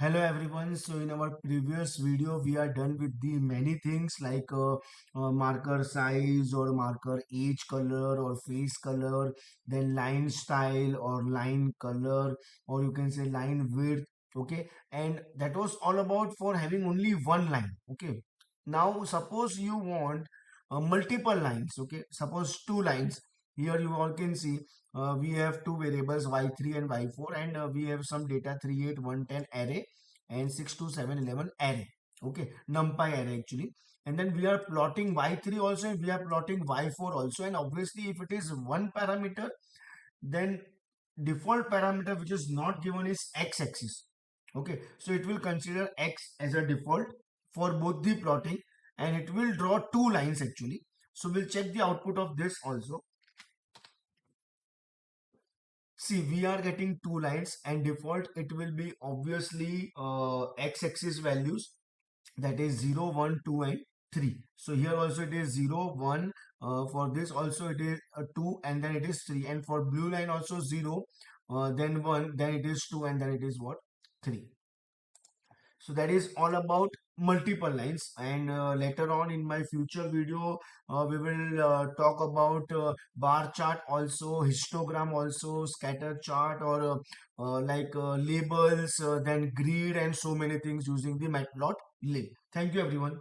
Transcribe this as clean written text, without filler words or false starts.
Hello everyone. So in our previous video, we are done with the many things like marker size or marker age color or face color, then line style or line color, or you can say line width. Okay, and that was all about for having only one line. Okay, now suppose you want multiple lines. Okay, suppose two lines. Here you all can see we have two variables y3 and y4, and we have some data 3, 8, 1, 10 array and 6 to 7, 11 array. Okay, numpy array actually. And then we are plotting y3 also, and we are plotting y4 also. And obviously if it is one parameter, then default parameter which is not given is x-axis. Okay, so it will consider x as a default for both the plotting, and it will draw two lines actually. So we'll check the output of this also. See, we are getting two lines, and default it will be obviously x-axis values, that is 0, 1, 2 and 3. So here also it is 0, 1, for this also it is 2 and then it is 3, and for blue line also 0, then 1, then it is 2 and then it is what? 3. So that is all about multiple lines, and later on in my future video we will talk about bar chart also, histogram also, scatter chart, or labels, then grid and so many things using the matplotlib. Thank you everyone.